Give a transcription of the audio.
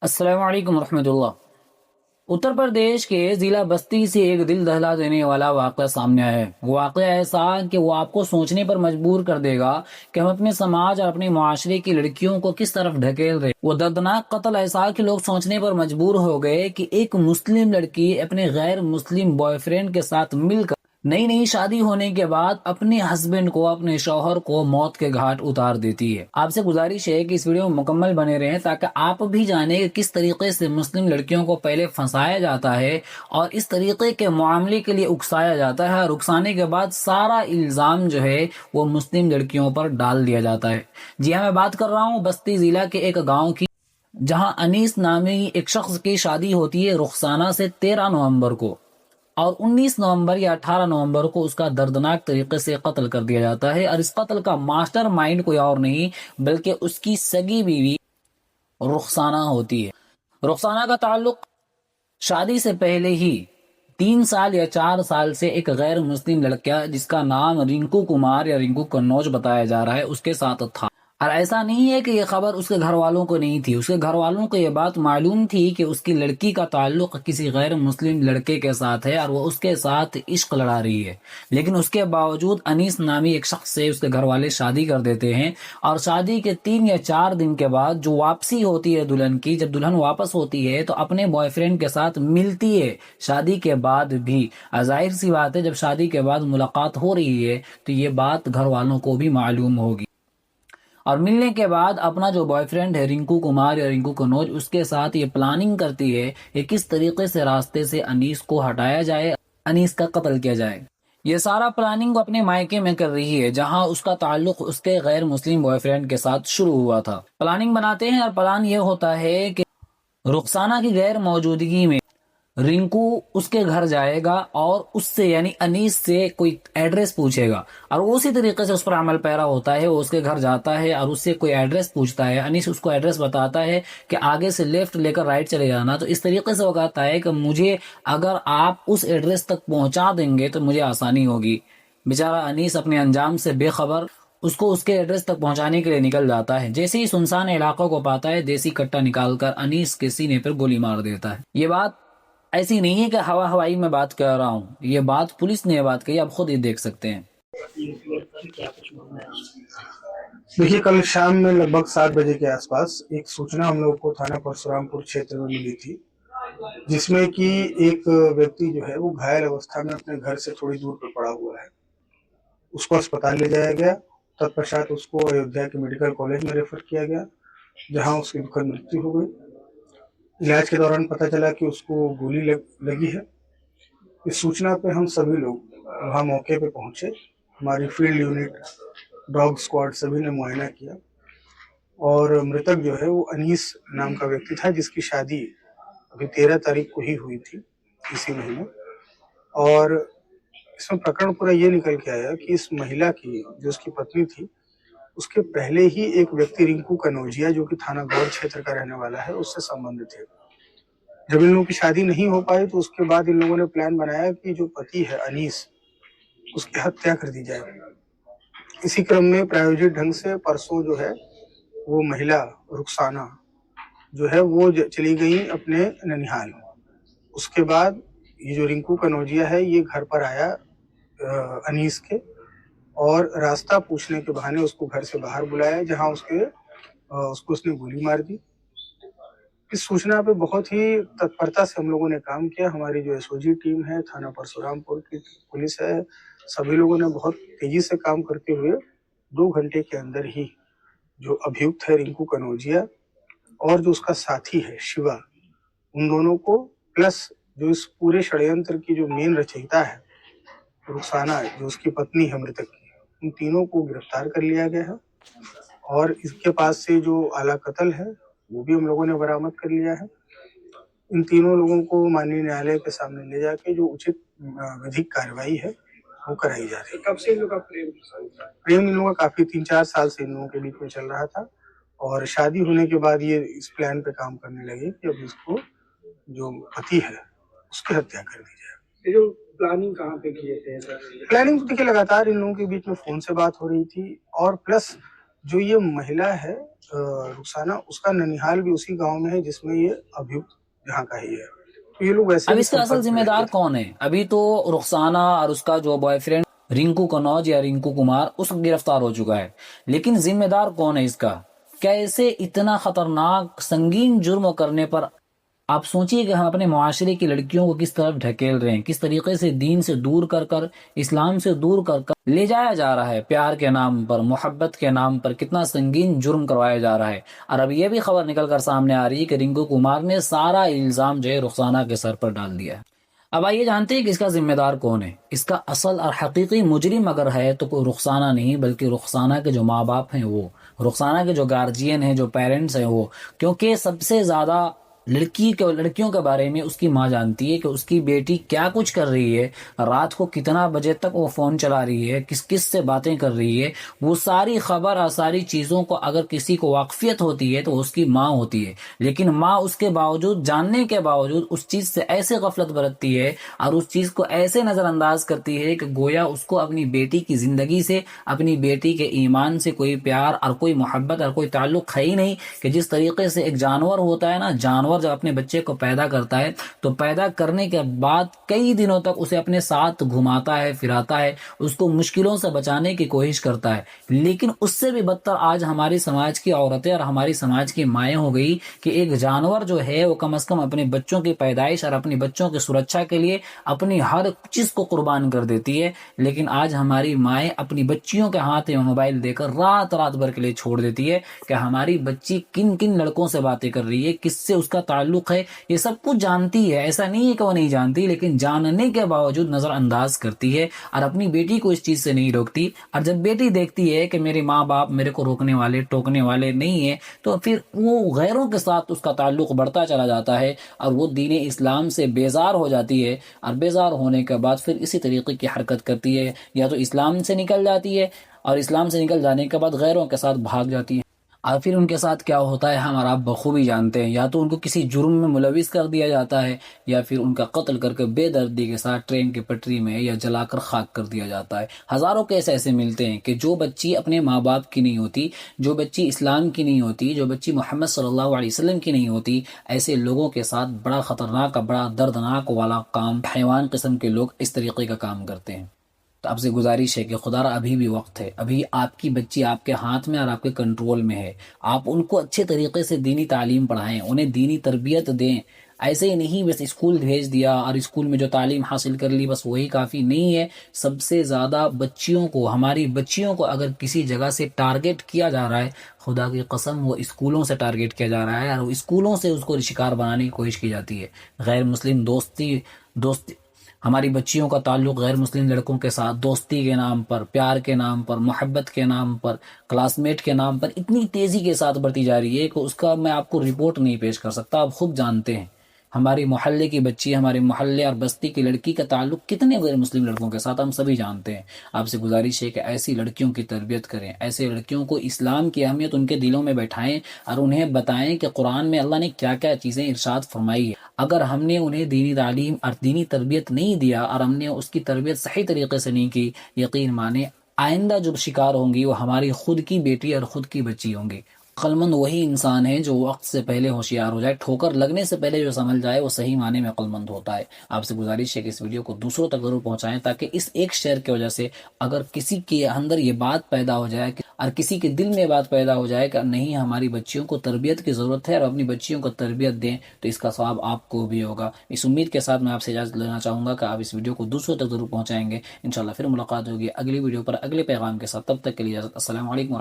अस्सलाम वालेकुम रहमतुल्लाह। उत्तर प्रदेश के जिला बस्ती से एक दिल दहला देने वाला वाक़या सामने आया है। वो वाक़या ऐसा कि वो आपको सोचने पर मजबूर कर देगा कि हम अपने समाज और अपने माशरे की लड़कियों को किस तरफ ढकेल रहे। वो दर्दनाक कत्ल ऐसा कि लोग सोचने पर मजबूर हो गए कि एक मुस्लिम लड़की अपने गैर मुस्लिम बॉयफ्रेंड के साथ मिलकर नई नई शादी होने के बाद अपने हस्बैंड को, अपने शौहर को मौत के घाट उतार देती है। आपसे गुजारिश है कि इस वीडियो में मुकम्मल बने रहें ताकि आप भी जाने कि किस तरीके से मुस्लिम लड़कियों को पहले फंसाया जाता है और इस तरीके के मामले के लिए उकसाया जाता है और उकसाने के बाद सारा इल्जाम जो है वो मुस्लिम लड़कियों पर डाल दिया जाता है। जी हाँ, मैं बात कर रहा हूँ बस्ती जिला के एक गाँव की, जहाँ अनीस नामी एक शख्स की शादी होती है रुखसाना से 13 नवंबर को, और 19 नवंबर या 18 नवंबर को उसका दर्दनाक तरीके से कत्ल कर दिया जाता है। और इस कत्ल का मास्टरमाइंड कोई और नहीं बल्कि उसकी सगी बीवी रुखसाना होती है। रुखसाना का ताल्लुक शादी से पहले ही 3 साल या 4 साल से एक गैर मुस्लिम लड़का जिसका नाम रिंकू कुमार या रिंकू कन्नौज बताया जा रहा है उसके साथ था। और ऐसा नहीं है कि ये खबर उसके घर वालों को नहीं थी, उसके घर वालों को ये बात मालूम थी कि उसकी लड़की का ताल्लुक किसी गैर मुस्लिम लड़के के साथ है और वो उसके साथ इश्क लड़ा रही है। लेकिन उसके बावजूद अनीस नामी एक शख्स से उसके घर वाले शादी कर देते हैं। और शादी के 3 या 4 दिन के बाद जो वापसी होती है दुल्हन की, जब दुल्हन वापस होती है तो अपने बॉयफ्रेंड के साथ मिलती है शादी के बाद भी। जाहिर सी बात है, जब शादी के बाद मुलाकात हो रही है तो ये बात घर वालों को भी मालूम होगी। और मिलने के बाद अपना जो बॉयफ्रेंड है रिंकू कुमार या रिंकू कन्नौज, उसके साथ ये प्लानिंग करती है कि किस तरीके से रास्ते से अनीस को हटाया जाए, अनीस का कत्ल किया जाए। ये सारा प्लानिंग वो अपने मायके में कर रही है जहां उसका ताल्लुक उसके गैर मुस्लिम बॉयफ्रेंड के साथ शुरू हुआ था। प्लानिंग बनाते हैं और प्लान ये होता है कि रुखसाना की गैर मौजूदगी में रिंकू उसके घर जाएगा और उससे यानी अनीस से कोई एड्रेस पूछेगा और वो उसी तरीके से उस पर अमल पैरा होता है। वो उसके घर जाता है और उससे कोई एड्रेस पूछता है। अनीस उसको एड्रेस बताता है कि आगे से लेफ्ट लेकर राइट चले जाना। तो इस तरीके से वो कहता है कि मुझे अगर आप उस एड्रेस तक पहुंचा देंगे तो मुझे आसानी होगी। बेचारा अनीस अपने अंजाम से बेखबर उसको उसके एड्रेस तक पहुंचाने के लिए निकल जाता है। जैसे ही सुनसान इलाकों को पाता है, देसी कट्टा निकालकर अनीस के सीने पर गोली मार देता है। ये बात ऐसी नहीं है कि हवा हवाई में बात कर रहा हूँ, ये बात पुलिस ने बात कही, आप खुद ही देख सकते हैं। देखिए, कल शाम में लगभग 7 बजे के आसपास एक सूचना हम लोग को थाना परशुरामपुर क्षेत्र में मिली थी, जिसमें कि एक व्यक्ति जो है वो घायल अवस्था में अपने घर से थोड़ी दूर पर पड़ा हुआ है। उसको अस्पताल ले जाया गया। तत्पश्चात उसको अयोध्या के मेडिकल कॉलेज में रेफर किया गया, जहां उसकी दुखद मृत्यु हो गई। इलाज के दौरान पता चला कि उसको गोली लगी है। इस सूचना पे हम सभी लोग वहाँ मौके पे पहुंचे। हमारी फील्ड यूनिट, डॉग स्क्वाड सभी ने मुआयना किया और मृतक जो है वो अनीस नाम का व्यक्ति था, जिसकी शादी अभी 13 तारीख को ही हुई थी इसी महीने। और इसमें प्रकरण पूरा ये निकल के आया कि इस महिला की जो उसकी पत्नी थी, उसके पहले ही एक व्यक्ति रिंकू कनौजिया, जो कि थाना गौर क्षेत्र का रहने वाला है, उससे संबंधित है। जब इन लोगों की शादी नहीं हो पाई तो उसके बाद इन लोगों ने प्लान बनाया कि जो पति है अनीस, उसकी हत्या कर दी जाए। इसी क्रम में प्रायोजित ढंग से परसों जो है वो महिला रुखसाना जो है वो चली गई अपने ननिहाल। उसके बाद ये जो रिंकू कनौजिया है ये घर पर आया अनीस के, और रास्ता पूछने के बहाने उसको घर से बाहर बुलाया, जहां उसको उसने गोली मार दी। इस सूचना पे बहुत ही तत्परता से हम लोगों ने काम किया। हमारी जो एसओजी टीम है, थाना परशुरामपुर की पुलिस है, सभी लोगों ने बहुत तेजी से काम करते हुए 2 घंटे के अंदर ही जो अभियुक्त है रिंकू कनौजिया और जो उसका साथी है शिवा, उन दोनों को, प्लस जो इस पूरे षड्यंत्र की जो मेन रचयिता है रुखसाना, जो उसकी पत्नी है मृतक की, उन तीनों को गिरफ्तार कर लिया गया है। और इसके पास से जो आला कत्ल है वो भी हम लोगों ने बरामद कर लिया है। इन तीनों लोगों को माननीय न्यायालय के सामने ले जाके जो उचित विधिक कार्रवाई है वो कराई जा रही है। कब से इन लोगों का प्रेम इन लोगों का काफी 3-4 साल से इन लोगों के बीच में चल रहा था, और शादी होने के बाद ये इस प्लान पे काम करने लगे कि अब इसको, जो पति है, उसकी हत्या कर दी जाए। ये जो प्लानिंग कहाँ पे किए थे? प्लानिंग तो देखिए लगातार इन लोगों के बीच में फोन से बात हो रही थी, और प्लस जो ये महिला है रुखसाना, उसका ननिहाल भी उसी गांव में है जिसमें ये अभियुक्त यहाँ का ही है। तो ये लोग वैसे अब भी इसका असल संपर्क में रहते जिम्मेदार थे। कौन है? अभी तो रुखसाना और उसका जो बॉयफ्रेंड रिंकू कनौज या रिंकू कुमार उस गिरफ्तार हो चुका है, लेकिन जिम्मेदार कौन है इसका? कैसे इतना खतरनाक संगीन जुर्म करने पर आप सोचिए कि हम अपने मुआशरे की लड़कियों को किस तरफ ढकेल रहे हैं, किस तरीके से दीन से दूर कर कर, इस्लाम से दूर कर कर ले जाया जा रहा है। प्यार के नाम पर, मोहब्बत के नाम पर कितना संगीन जुर्म करवाया जा रहा है। और अब ये भी खबर निकल कर सामने आ रही है कि रिंकू कुमार ने सारा इल्जाम जो है रुखसाना के सर पर डाल दिया है। अब आइए जानते हैं कि इसका जिम्मेदार कौन है। इसका असल और हकीकी मुजरिम अगर है तो कोई रुखसाना नहीं, बल्कि रुखसाना के जो माँ बाप हैं वो, रुखसाना के जो गार्जियन हैं, जो पेरेंट्स हैं वो। क्योंकि सबसे ज़्यादा लड़कियों के बारे में उसकी माँ जानती है कि उसकी बेटी क्या कुछ कर रही है, रात को कितना बजे तक वो फ़ोन चला रही है, किस किस से बातें कर रही है। वो सारी खबर और सारी चीज़ों को अगर किसी को वाकफियत होती है तो उसकी माँ होती है। लेकिन माँ उसके बावजूद, जानने के बावजूद उस चीज़ से ऐसे गफलत बरतती है और उस चीज़ को ऐसे नज़रअंदाज करती है कि गोया उसको अपनी बेटी की ज़िंदगी से, अपनी बेटी के ईमान से कोई प्यार और कोई मोहब्बत और कोई ताल्लुक़ है ही नहीं। कि जिस तरीके से एक जानवर होता है ना, जानवर जब अपने बच्चे को पैदा करता है तो पैदा करने के बाद कई दिनों तक उसे अपने साथ घुमाता है, फिराता है, उसको मुश्किलों से बचाने की कोशिश करता है। लेकिन उससे भी बदतर आज हमारी समाज की औरतें और हमारी समाज की माएँ हो गई कि एक जानवर जो है वो कम से कम अपने बच्चों की पैदाइश और अपनी बच्चों की सुरक्षा के लिए अपनी हर चीज़ को कुर्बान कर देती है। लेकिन आज हमारी माएँ अपनी बच्चियों के हाथ में मोबाइल देकर रात रात भर के लिए छोड़ देती है कि हमारी बच्ची किन किन लड़कों से बातें कर रही है, किससे उसका ताल्लुक है, ये सब कुछ जानती है। ऐसा नहीं है कि वो नहीं जानती, लेकिन जानने के बावजूद नज़रअंदाज करती है और अपनी बेटी को इस चीज़ से नहीं रोकती। और जब बेटी देखती है कि मेरे माँ बाप मेरे को रोकने वाले, टोकने वाले नहीं है, तो फिर वो गैरों के साथ उसका ताल्लुक बढ़ता चला जाता है और वो दीन इस्लाम से बेजार हो जाती है। और बेजार होने के बाद फिर इसी तरीके की हरकत करती है, या तो इस्लाम से निकल जाती है और इस्लाम से निकल जाने के बाद गैरों के साथ भाग जाती है। और फिर उनके साथ क्या होता है हम और आप बखूबी जानते हैं। या तो उनको किसी जुर्म में मुलविस कर दिया जाता है, या फिर उनका कत्ल करके बेदर्दी के साथ ट्रेन की पटरी में या जलाकर खाक कर दिया जाता है। हज़ारों केस ऐसे मिलते हैं कि जो बच्ची अपने माँ बाप की नहीं होती, जो बच्ची इस्लाम की नहीं होती, जो बच्ची मोहम्मद सल्लल्लाहु अलैहि वसल्लम की नहीं होती, ऐसे लोगों के साथ बड़ा ख़तरनाक, बड़ा दर्दनाक वाला काम हैवान किस्म के लोग इस तरीके का काम करते हैं। तो आपसे गुजारिश है कि खुदारा अभी भी वक्त है, अभी आपकी बच्ची आपके हाथ में और आपके कंट्रोल में है। आप उनको अच्छे तरीके से दीनी तालीम पढ़ाएं, उन्हें दीनी तरबियत दें। ऐसे ही नहीं बस स्कूल भेज दिया और स्कूल में जो तालीम हासिल कर ली बस वही काफ़ी नहीं है। सबसे ज़्यादा बच्चियों को, हमारी बच्चियों को अगर किसी जगह से टारगेट किया जा रहा है, खुदा की कसम वो स्कूलों से टारगेट किया जा रहा है और स्कूलों से उसको शिकार बनाने की कोशिश की जाती है। गैर मुस्लिम दोस्ती हमारी बच्चियों का ताल्लुक गैर मुस्लिम लड़कों के साथ दोस्ती के नाम पर, प्यार के नाम पर, मोहब्बत के नाम पर, क्लासमेट के नाम पर इतनी तेज़ी के साथ बढ़ती जा रही है कि उसका मैं आपको रिपोर्ट नहीं पेश कर सकता। आप खुद जानते हैं हमारी मोहल्ले की बच्ची, हमारे मोहल्ले और बस्ती की लड़की का ताल्लुक कितने गैर मुस्लिम लड़कों के साथ हम सभी जानते हैं। आपसे गुजारिश है कि ऐसी लड़कियों की तरबियत करें, ऐसे लड़कियों को इस्लाम की अहमियत उनके दिलों में बैठाएं और उन्हें बताएं कि कुरान में अल्लाह ने क्या क्या चीज़ें इरशाद फरमाई है। अगर हमने उन्हें दीनी तालीम और दीनी तरबियत नहीं दिया और हमने उसकी तरबियत सही तरीके से नहीं की, यकीन माने आइंदा जो शिकार होंगी वो हमारी खुद की बेटी और खुद की बच्ची होंगी। अक्लमंद वही इंसान है जो वक्त से पहले होशियार हो जाए, ठोकर लगने से पहले जो समझ जाए वो सही माने में अक्लमंद होता है। आपसे गुजारिश है कि इस वीडियो को दूसरों तक जरूर पहुंचाएं, ताकि इस एक शेयर की वजह से अगर किसी के अंदर ये बात पैदा हो जाए और किसी के दिल में बात पैदा हो जाए कि नहीं हमारी बच्चियों को तरबियत की ज़रूरत है और अपनी बच्चियों को तरबियत दें, तो इसका सवाब आपको भी होगा। इस उम्मीद के साथ मैं आपसे इजाज़त लेना चाहूँगा कि आप इस वीडियो को दूसरों तक जरूर पहुँचाएंगे। इंशाल्लाह फिर मुलाकात होगी अगली वीडियो पर अगले पैगाम के साथ। तब तक के लिए इजाज़त। अस्सलाम वालेकुम।